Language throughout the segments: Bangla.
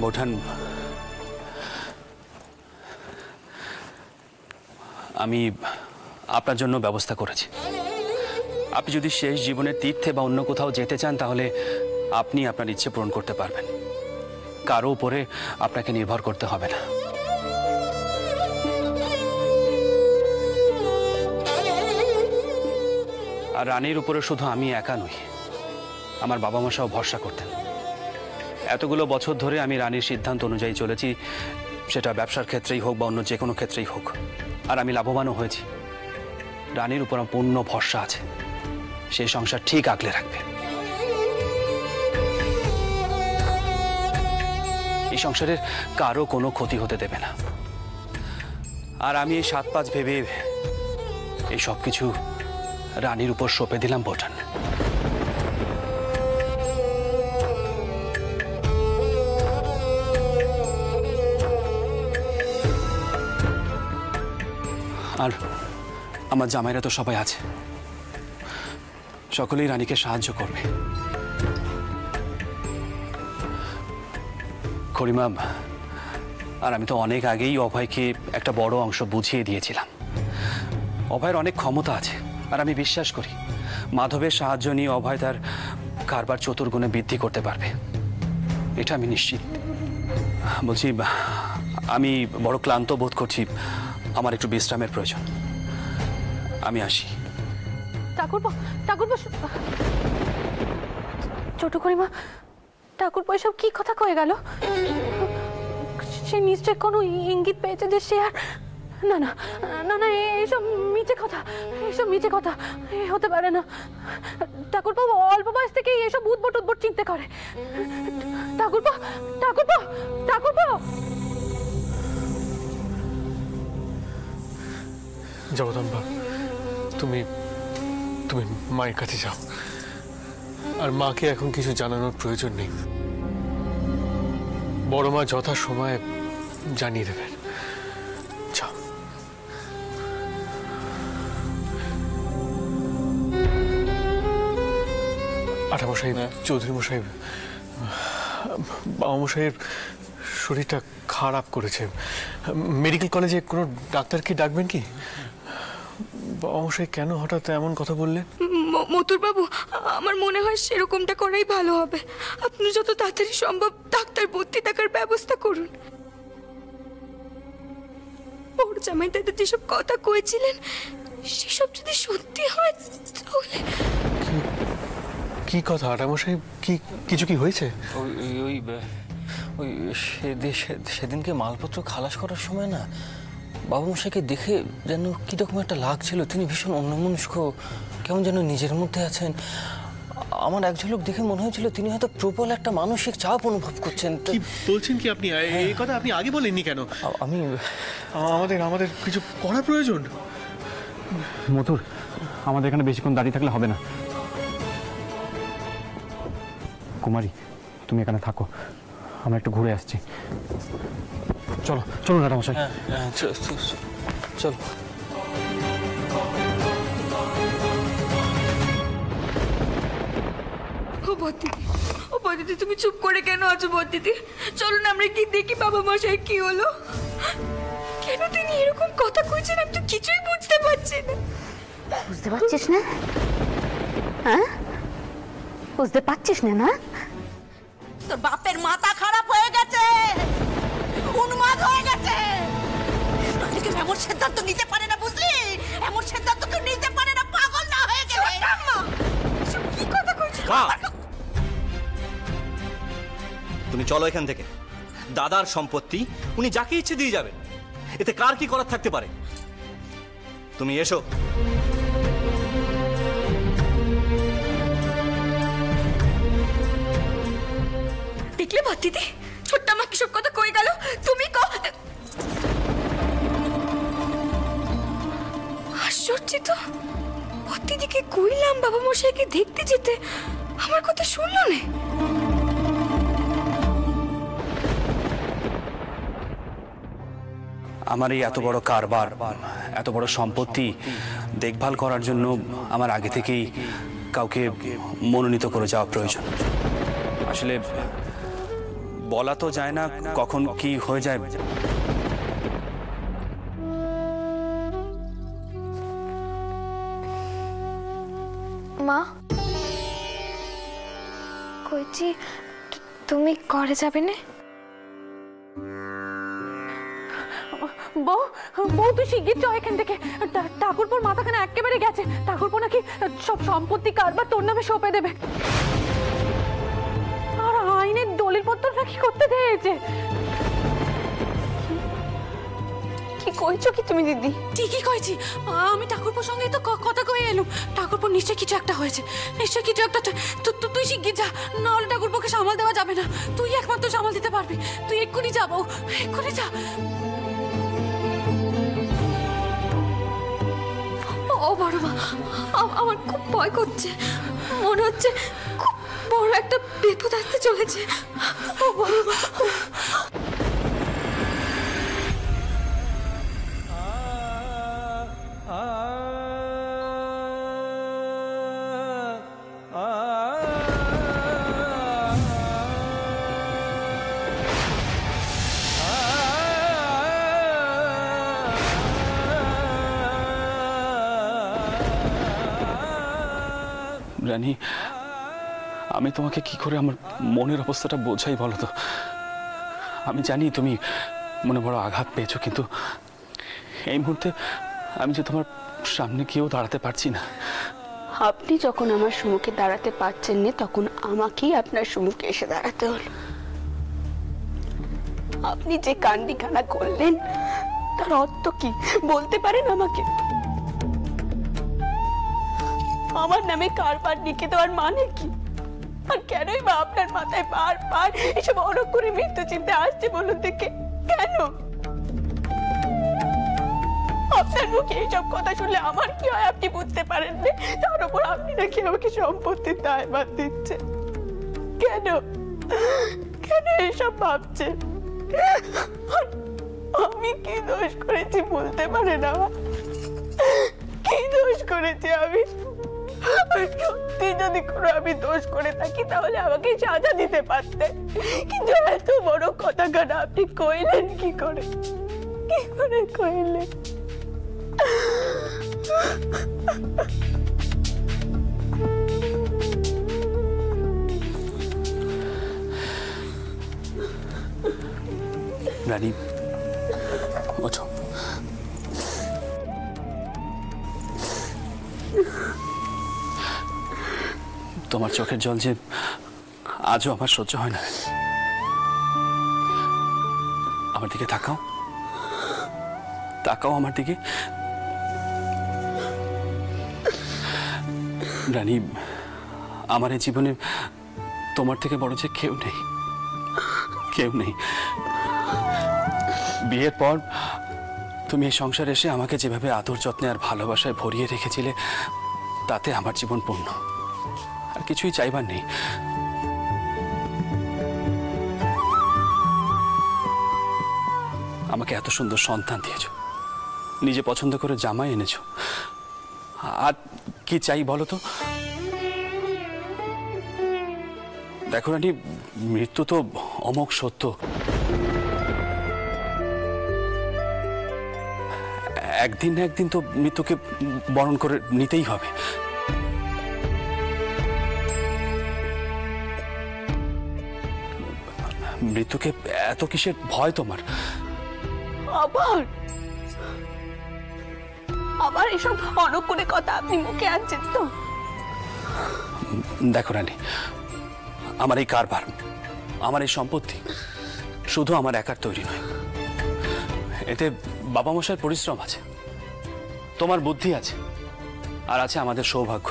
বোঠান, আমি আপনার জন্য ব্যবস্থা করেছি। আপনি যদি শেষ জীবনের তীর্থে বা অন্য কোথাও যেতে চান তাহলে আপনি আপনার ইচ্ছে পূরণ করতে পারবেন, কারো উপরে আপনাকে নির্ভর করতে হবে না। আর রানীর উপরে শুধু আমি একা নই, আমার বাবা মশাও ভরসা করতেন। এতগুলো বছর ধরে আমি রানীর সিদ্ধান্ত অনুযায়ী চলেছি, সেটা ব্যবসার ক্ষেত্রেই হোক বা অন্য যে কোনো ক্ষেত্রেই হোক। আর আমি লাভবানও হয়েছি। রানীর উপর আমার পূর্ণ ভরসা আছে, সেই সংসার ঠিক আগলে রাখবে। এই সংসারের কারো কোনো ক্ষতি হতে দেবে না। আর আমি এই ৭-৫ ভেবে এই সব কিছু রানীর উপর সঁপে দিলাম বোঠান। আর আমার জামাইরা তো সবাই আছে, সকলেই রানীকে সাহায্য করবে। খড়িমা, আর আমি তো অনেক আগেই অভয়কে একটা বড় অংশ বুঝিয়ে দিয়েছিলাম। অভয়ের অনেক ক্ষমতা আছে, আর আমি বিশ্বাস করি মাধবের সাহায্য নিয়ে অভয় তার কারবার চতুর্গুণে বৃদ্ধি করতে পারবে, এটা আমি নিশ্চিত। বলছি, আমি বড় ক্লান্ত বোধ করছি, আমার একটু বিশ্রামের প্রয়োজন, আমি আসি। ঠাকুরপো, ঠাকুরপো, ছোট করিমা, ঠাকুরপো এসব কি কথা কয়ে গেল? সে নিশ্চয় কোনো ইঙ্গিত পেয়েছে যে সে আর... না না না না, এইসব মিছে কথা, এইসব মিছে কথা হতে পারে না। ঠাকুরপো অল্প বয়স থেকেই এসব উদ্ভট উদ্ভট চিন্তা করে। ঠাকুরপো, ঠাকুরপো, ঠাকুরপো। জগদম্বা, তুমি তুমি মায়ের কাছে যাও, আর মাকে এখন কিছু জানানোর প্রয়োজন নেই। বড় মা যথা সময়ে জানিয়ে দেবেন। যাও। আঠামশাই, চৌধুরী মশাই, বাবা মশাইয়ের শরীরটা খারাপ করেছে। মেডিকেল কলেজে কোনো ডাক্তারকে ডাকবেন কি? বাবা মশাই কেন হঠাৎ এমন কথা বললেন? মতুর বাবু, আমার মনে হয় সেরকমটা করাই ভালো হবে। আপনি যত তাড়াতাড়ি সম্ভব ডাক্তার ভর্তি থাকার ব্যবস্থা করুন। বড় জামাই দাদা যেসব কথা কয়েছিলেন সেসব যদি সত্যি হয় তাহলে... কি কথা আঠামশাই? কিছু কি হয়েছে? ওই সেদিনকে মালপত্র খালাস করার সময় না, বাবা মশাইকে দেখে যেন কীরকম একটা লাগছিল। তিনি ভীষণ অন্যমনস্ক, কেমন যেন নিজের মধ্যে আছেন। আমার এক ঝলক দেখে মনে হয়েছিল তিনি হয়তো প্রবল একটা মানসিক চাপ অনুভব করছেন। কি বলছেন কি আপনি? এই কথা আপনি আগে বলেননি কেন? আমাদের কিছু করার প্রয়োজন। মথুর, আমাদের এখানে বেশিক্ষণ দাঁড়িয়ে থাকলে হবে না। কুমারী, তুমি এখানে থাকো, আমরা একটু ঘুরে আসছি। চলো চলো রাজামশাই। চলো। ও বদিদি, তুমি চুপ করে কেন আছো বদিদি? চলো না আমরা কি দেখি বাবা মশাই কি হলো। কেন তিনি এরকম কথা কইছেন আমি তো কিছুই বুঝতে পারছি না। বুঝতে পারছিস না? হ্যাঁ, বুঝতে পারছিস না? না, তোর বাপের মাথা খারাপ হয়ে গেছে, উন্মাদ হয়ে গেছে। এমন সিদ্ধান্ত নিতে পারে না, বুঝলি? এমন সিদ্ধান্ত কেউ নিতে পারে না পাগল না হয়ে গেলে। কি কথা কইছিস? তুমি চলো এখান থেকে। দাদার সম্পত্তি উনি যাকে ইচ্ছে দিয়ে যাবেন, এতে কার কি করার থাকতে পারে? তুমি এসো। দেখলে ভতিদি, ছোট্ট মা কিসব কথা কই গেল। তুমি আশ্চর্য তো, ভতিদিকে কইলাম বাবা মশাইকে দেখতে যেতে, আমার কথা শুনলো না। আমার এই এত বড় কারবার, এত বড় সম্পত্তি দেখভাল করার জন্য আমার আগে থেকেই কাউকে মনোনীত করে যাওয়া প্রয়োজন। আসলে বলা তো যায় না কখন কি হয়ে যায়। মা কইছি তুমি ঘরে যাবে না? বউ বউ তুই শিগগির চ এখান থেকে। ঠাকুরপুর মাথাখানে একেবারে গেছে। ঠাকুরপুর নাকি সব সম্পত্তি কারবার তোর নামে সঁপে দেবে, আর আইনের দলিলপত্র নাকি করতে দিয়েছে। কি কইছো কি তুমি দিদি? ঠিকই কইছি, আমি ঠাকুরপুর সঙ্গে তো কথা কয়ে এলুম। ঠাকুরপুর নিশ্চয় কিছু একটা হয়েছে, নিশ্চয় কিছু একটা। তুই শিগগির যা, না হলে ঠাকুরপুরকে সামাল দেওয়া যাবে না। তুই একমাত্র সামাল দিতে পারবি। তুই এক্ষুনি যা বউ, এক্ষুনি যা। ও বড় মা, আমার খুব ভয় করছে, মনে হচ্ছে খুব বড় একটা বিপদ আসতে চলেছে। ও বড় মা, রানী, আমি তোমাকে কি করে আমার মনের অবস্থাটা বোঝাই বলো তো? আমি জানি তুমি মনে বড় আঘাত পেয়েছো, কিন্তু এই মুহূর্তে আমি যে তোমার সামনে গিয়েও দাঁড়াতে পারছি না। আপনি যখন আমার সম্মুখে দাঁড়াতে পারছেন না, তখন আমাকেই আপনার সম্মুখে এসে দাঁড়াতে হলো। আপনি যে কাণ্ডিখানা করলেন তার অর্থ কি বলতে পারেন আমাকে? আমার নামে কারবার লিখে দেওয়ার মানে কি? আর কেনই বা আপনার মাথায় বারবার এসব অরক করে মৃত্যু চিন্তা আসছে বলুন থেকে? কেন? আপনার মুখে এইসব কথা শুনলে আমার কি হয় আপনি বুঝতে পারেন না? তার উপর আপনি নাকি আমাকে সম্পত্তির দায়ভার দিচ্ছেন। কেন কেন এসব ভাবছেন? আমি কি দোষ করেছি বলতে পারেন? আমার কি দোষ করেছি আমি? সত্যি যদি কোনো আমি দোষ করে থাকি তাহলে আমাকে সাজা দিতে পারতেন, কিন্তু এত বড় কথা কেন আপনি কইলেন? কি করে কইলেন? রানী, ওঠো। তোমার চোখের জল যে আজও আমার সহ্য হয় না। আমার দিকে তাকাও, তাকাও আমার দিকে। রানী, আমার এই জীবনে তোমার থেকে বড় যে কেউ নেই, কেউ নেই। বিয়ের পর তুমি এই সংসারে এসে আমাকে যেভাবে আদর যত্নে আর ভালোবাসায় ভরিয়ে রেখেছিলে, তাতে আমার জীবন পূর্ণ। আর কিছুই চাইবার নেই। আমাকে এত সুন্দর সন্তান দিয়েছো, নিজে পছন্দ করে জামাই এনেছো, আর কি চাই বলো তো? দেখো রানী, মৃত্যু তো অমোঘ সত্য। একদিন না একদিন তো মৃত্যুকে বরণ করে নিতেই হবে। মৃত্যুকে এত কিসের ভয় তোমার? আবার এসব অনকুলে কথা আপনি মুখে আনছেন তো? দেখো রানী, আমার এই কারবার, আমার এই সম্পত্তি শুধু আমার একার তৈরি নয়। এতে বাবা মশাইয়ের পরিশ্রম আছে, তোমার বুদ্ধি আছে, আর আছে আমাদের সৌভাগ্য।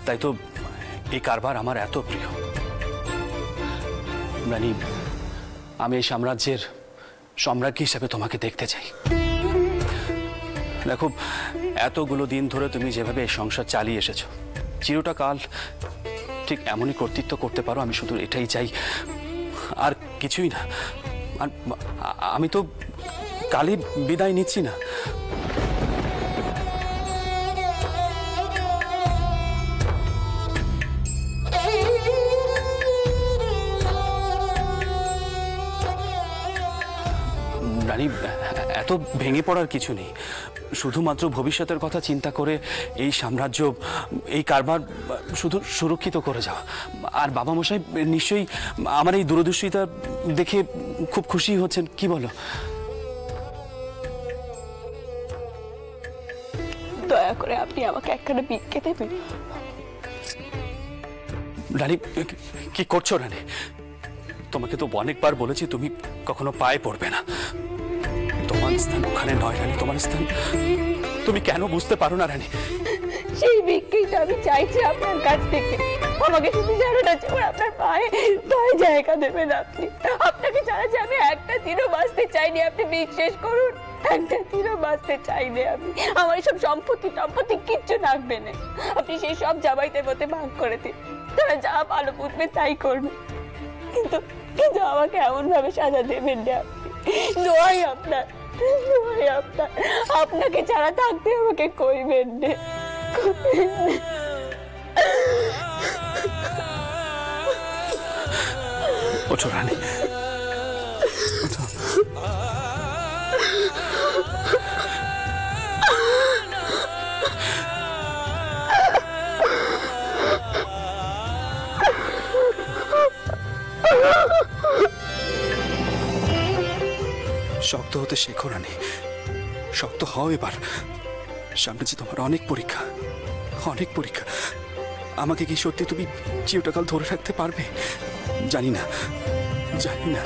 তাই তো এই কারবার আমার এত প্রিয়। রানী, আমি এই সাম্রাজ্যের সম্রাজ্ঞী হিসাবে তোমাকে দেখতে চাই। দেখো, এতগুলো দিন ধরে তুমি যেভাবে এই সংসার চালিয়ে এসেছো, চিরটা কাল ঠিক এমনই কর্তৃত্ব করতে পারো, আমি শুধু এটাই চাই, আর কিছুই না। আর আমি তো কালই বিদায় নিচ্ছি না। রানী, এত ভেঙে পড়ার কিছু নেই। শুধুমাত্র ভবিষ্যতের কথা চিন্তা করে এই সাম্রাজ্য, এই কারবার শুধু সুরক্ষিত করে যাওয়া। আর বাবা মশাই নিশ্চয়ই আমার এই দূরদর্শিতা দেখে খুব খুশি হচ্ছেন, কি বলো? দয়া করে আপনি আমাকে একখানা ভিক্ষে দেবেন। রানী, কি করছো রানী? তোমাকে তো অনেকবার বলেছি তুমি কখনো পায়ে পড়বে না। তোমার স্থান ওখানে নয় রানী, তোমার স্থান। তুমি কেন বুঝতে পারো না রানী? সেই ভিক্ষেই তো আমি চাইছি আপনার কাছ থেকে। আমাকে শুধু জানেন আছে আপনার পায়ে পায়ে জায়গা দেবেন আপনি। আপনাকে ছাড়া যে আমি একটা দিনও বাঁচতে চাইনি, আপনি বিশ্বাস করুন, একটা দিনও বাঁচতে চাইনি আমি। আমার সব সম্পত্তি কিচ্ছু লাগবে না। আপনি সেই সব জামাইদের মধ্যে ভাগ করে দিন, তারা যা ভালো বুঝবে তাই করবে। কিন্তু কিন্তু আমাকে এমন ভাবে সাজা দেবেন না আপনি। দোয়াই আপনার, দোয়াই আপনার, আপনাকে ছাড়া থাকতে আমাকে কইবেন না। ওঠো রানী, ওঠো। শক্ত হতে শেখো রানী, শক্ত হও এবার। সামনে যে তোমার অনেক পরীক্ষা, অনেক পরীক্ষা। আমাকে কি সত্যি তুমি চিরটাকাল ধরে রাখতে পারবে? জানি না, জানি না।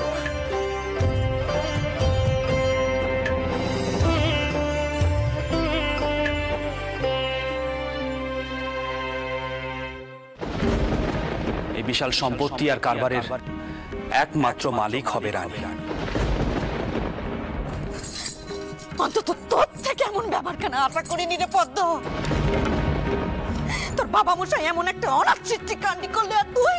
এই বিশাল সম্পত্তি আর কারবারের একমাত্র মালিক হবে রানী। অন্তত তোর থেকে এমন ব্যবহার কেন আশা করিনি রে পদ্ম। তোর বাবা মশাই এমন একটা অনাচ্ছিটি কান্ডি করলে, আর তুই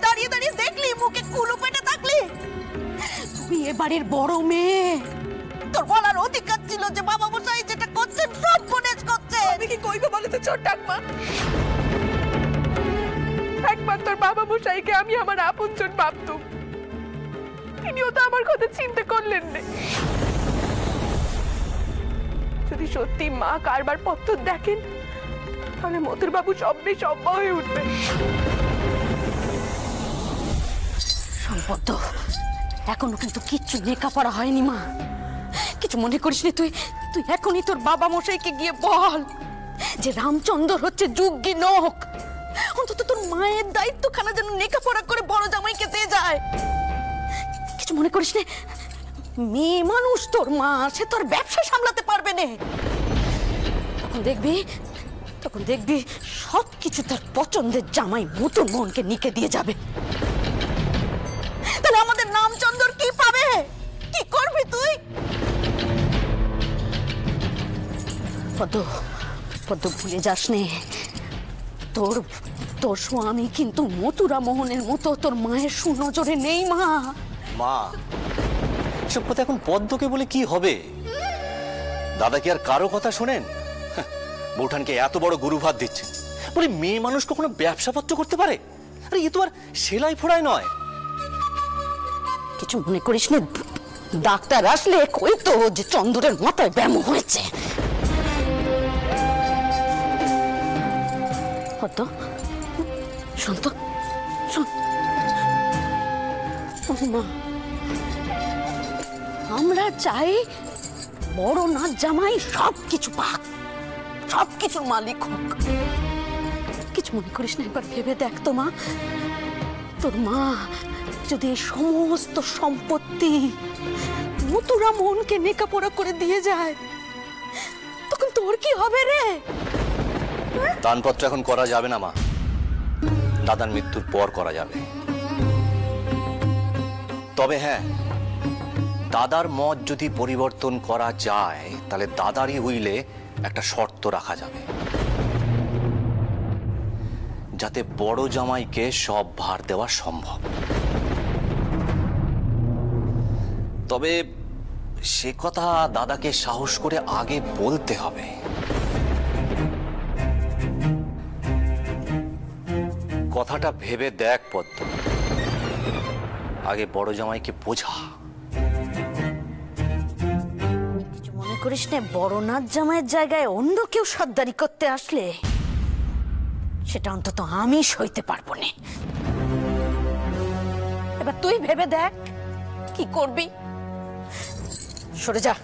দাঁড়িয়ে দাঁড়িয়ে দেখলি, মুখে কুলু পেটে থাকলি। তুই এ বাড়ির বড় মেয়ে, তোর বলার অধিকার ছিল যে বাবা মশাই যেটা করছেন সব গণেশ করছে। আমি কি কইবো বলে তো ছোট ডাকমা? একবার তোর বাবা মশাইকে আমি আমার আপনজন ভাবতুম, তিনিও তো আমার কথা চিন্তা করলেন না। যদি সত্যি মা কারবার পত্র দেখেন, তাহলে মতুর বাবু সব্বে সব্য হয়ে উঠবে। সম্পদ এখনো কিন্তু কিচ্ছু লেখাপড়া হয়নি মা। কিছু মনে করিস নি তুই? তুই এখনই তোর বাবা মশাইকে গিয়ে বল যে রামচন্দ্র হচ্ছে যুগ্গী লোক। অন্তত তোর মায়ের দায়িত্বখানা যেন লেখাপড়া করে বড় জামাইকে দিয়ে যায়। কিছু মনে করিস নে, মেয়ে মানুষ তোর মা, সে তোর ব্যবসা সামলাতে পারবে না। তখন দেখবি সবকিছু তার পছন্দের জামাই মতুর মোহনকে নিকে দিয়ে যাবে। তাহলে আমাদের রামচন্দ্র কি পাবে? কি করবি তুই? পদ্ম ভুলে যাস নে, তোর স্বামী কিন্তু মথুরা মোহনের মতো তোর মায়ের সুনজরে নেই। মা, এসব কথা এখন পদ্মকে বলে কি হবে? দাদা কি আর কারো কথা শোনেন? বৌঠানকে এত বড় গুরুভাত দিচ্ছেন, বলে মেয়ে মানুষ কখনো ব্যবসাপত্র করতে পারে? আরে এ তো আর সেলাই ফোড়াই নয়। কিছু মনে করিস না, ডাক্তার আসলে কই তো যে চন্দ্রের মাথায় ব্যায়াম হয়েছে। পদ্ম, শোন তো, শোন। মা, আমরা চাই বড় নাচ জামাই সবকিছু পাক, সবকিছুর মালিক হোক। কিছু মনে করিস না, একবার ভেবে দেখ তো মা, তোর মা যদি এই সমস্ত সম্পত্তি মথুরা মোহনকে লেখাপড়া করে দিয়ে যায়, তখন তোর কি হবে রে? দানপত্র এখন করা যাবে না মা, দাদার মৃত্যুর পর করা যাবে। তবে হ্যাঁ, দাদার মত যদি পরিবর্তন করা যায়, তাহলে দাদারই উইলে একটা শর্ত রাখা যাবে, যাতে বড় জামাইকে সব ভার দেওয়া সম্ভব। তবে সে কথা দাদাকে সাহস করে আগে বলতে হবে। কথাটা ভেবে দেখ পদ্ম, আগে বড় জামাইকে বোঝা। করিস নে, বড় নাচ জামাইয়ের জায়গায় অন্য কেউ সর্দারি করতে আসলে সেটা অন্তত আমি সইতে পারবো না। এবার তুই ভেবে দেখ কি করবি। সরে যা।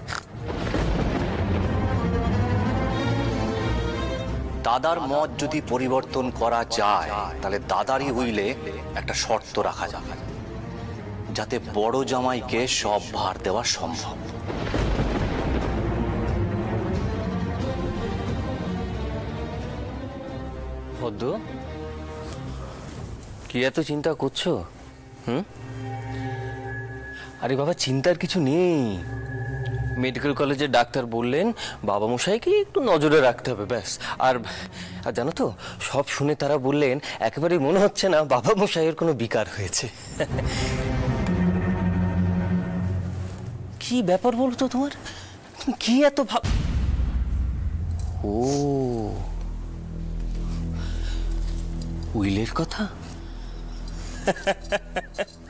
দাদার মত যদি পরিবর্তন করা যায় তাহলে দাদারই উইলে একটা শর্ত রাখা যাবে, যাতে বড় জামাইকে সব ভার দেওয়া সম্ভব। পদ্ম, কি এত চিন্তা করছো? আরে বাবা, চিন্তার কিছু নেই। মেডিকেল কলেজের ডাক্তার বললেন বাবা মশাইকে একটু নজরে রাখতে হবে, ব্যাস। আর জানো তো, সব শুনে তারা বললেন একেবারেই মনে হচ্ছে না বাবা মশাইয়ের কোনো বিকার হয়েছে। কি ব্যাপার বলো তো তোমার? তুমি কি এত ভাব? ও, উইলের কথা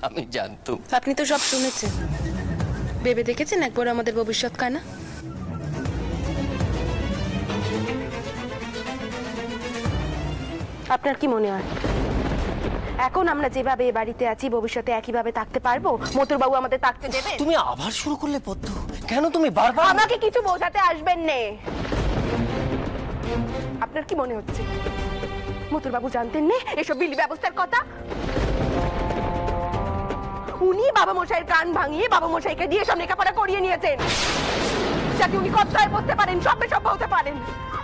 আমি জানতাম। আপনি তো সব শুনেছেন, ভেবে দেখেছেন একবার আমাদের ভবিষ্যৎ কানা? আপনার কি মনে হয় এখন আমরা যেভাবে এ বাড়িতে আছি ভবিষ্যতে একইভাবে থাকতে পারবো? মতুর বাবু আমাদের থাকতে দেবে? তুমি আবার শুরু করলে পদ্ম, কেন তুমি বারবার আমাকে কিছু বোঝাতে আসবেন নে। আপনার কি মনে হচ্ছে মতুর বাবু জানতেন না এসব বিলি ব্যবস্থার কথা? উনি বাবা মশাইয়ের কান ভাঙিয়ে বাবা মশাইকে দিয়ে সব লেখাপড়া করিয়ে নিয়েছেন, যাতে উনি কথায় বলতে পারেন, সবে সব বলতে পারেন,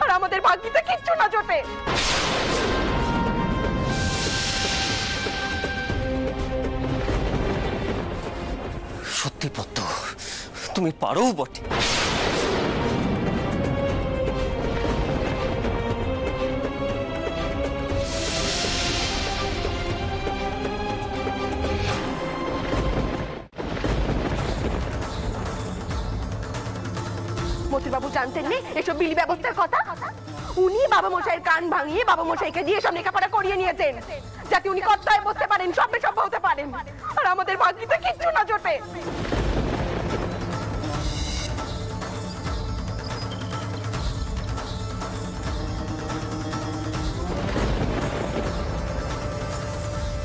আর আমাদের ভাগ্যিতে কিচ্ছু না জোটে। সত্যি পদ্ম, তুমি পারো বটে। মতিবাবু জানতেন না এসব বিলি ব্যবস্থার কথা? উনি বাবা মশাইয়ের কান ভাঙিয়ে বাবা মশাইকে দিয়ে সব লেখাপড়া করিয়ে নিয়েছেন, যাতে উনি কথায় বলতে পারেন, সবে সব বলতে পারেন, আর আমাদের ভাগ্যিতে কিচ্ছু না জোটে।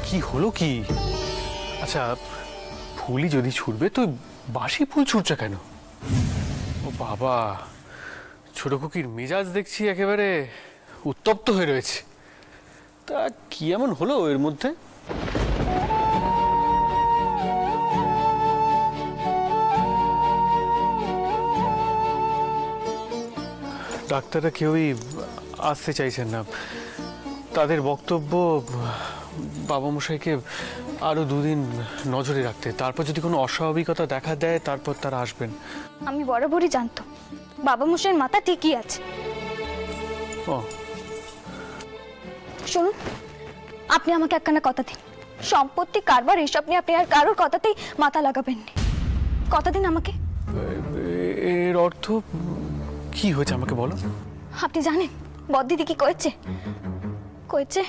কি হলো কি? আচ্ছা, ফুলই যদি ছুটবে তো বাসি ফুল ছুটছে কেন? ও বাবা, ছোট কুকির মেজাজ দেখছি একেবারে উত্তপ্ত হয়ে রয়েছে। তা কি এমন হলো এর মধ্যে? ডাক্তাররা কেউই আসতে চাইছেন না। তাদের বক্তব্য বাবা মশাইকে আরো 2 দিন নজরে রাখতে, তারপর যদি কোনো অস্বাভাবিকতা দেখা দেয় তারপর তারা আসবেন। আমি বরাবরই জানতাম বাবা মশাইয়ের মাথা ঠিকই আছে। ও, শুনুন, আপনি আমাকে একখানা কথা দিন, সম্পত্তি কারবার এসব নিয়ে আপনি আর কারোর কথাতেই মাথা লাগাবেন না। কথা দিন আমাকে। এর অর্থ কি হয়েছে আমাকে বলো। আপনি জানেন বদ্দিদি কি কয়েছে? কয়েছে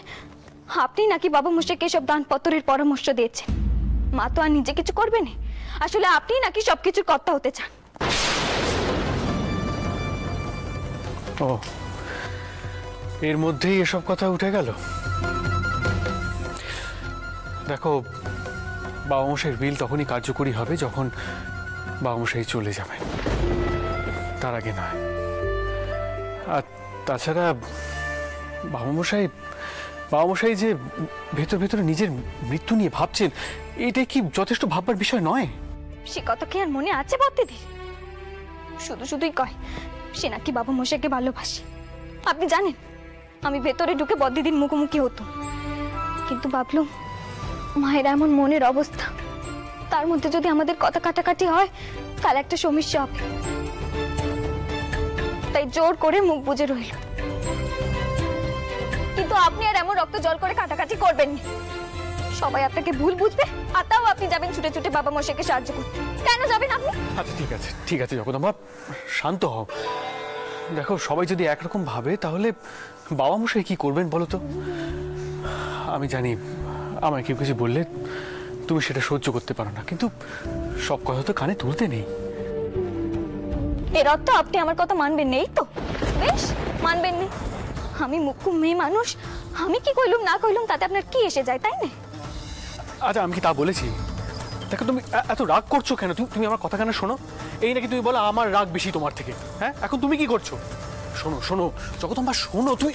আপনি নাকি বাবা মশাইকে সব দানপত্রের পরামর্শ দিয়েছেন। মা তো আর নিজে কিছু করবে না, আসলে আপনি নাকি সবকিছুর কর্তা হতে চান। ও, এর মধ্যেই এসব কথা উঠে গেল। দেখো, বাবা মশাইয়ের বিল তখনই কার্যকরী হবে যখন বাবা মশাই চলে যাবেন, তার আগে নয়। আর তাছাড়া বাবা মশাই যে ভেতর ভেতরে নিজের মৃত্যু নিয়ে ভাবছেন, এটাই কি যথেষ্ট ভাববার বিষয় নয়? সে কথা কি আর মনে আছে বদ্দিদির? শুধু শুধুই কয় সে নাকি বাবা মশাইকে ভালোবাসে। আপনি জানেন আমি ভেতরে ঢুকে বদ্দিদির মুখোমুখি হতো, কিন্তু ভাবলুম মায়ের এমন মনের অবস্থা, তার মধ্যে যদি আমাদের কথা কাটাকাটি হয় তাহলে একটা সমস্যা হবে। তাই জোর করে মুখ বুজে রইল। কিন্তু আপনি আর এমন রক্ত জল করে কাটাকাটি করবেন না। সবাই আপনাকে ভুল বুঝবে, আর তাও আপনি যাবেন ছুটে ছুটে বাবা মশাইকে সাহায্য করতে। কেন যাবেন আপনি? আচ্ছা ঠিক আছে জগদম্বা, শান্ত হও। দেখো, সবাই যদি একরকম ভাবে তাহলে বাবা মশাই কি করবেন বলো তো? আমি জানি আমায় কেউ কিছু বললে তুমি সেটা সহ্য করতে পারো না, কিন্তু সব কথা তো কানে তুলতে নেই। এর অর্থ আপনি আমার কথা মানবেন নেই তো? বেশ, মানবেন নেই। আমি মুখ্য মেয়ে মানুষ, আমি কি কইলুম না কইলুম তাতে আপনার কি এসে যায়, তাই না? আচ্ছা আমি কি তা বলেছি? দেখো তুমি এত রাগ করছো কেন? তুমি আমার কথা কেন শোনো? এই নাকি তুমি বলো আমার রাগ বেশি তোমার থেকে। হ্যাঁ, এখন তুমি কি করছো? শোনো শোনো জগদম্বা, শোনো তুমি।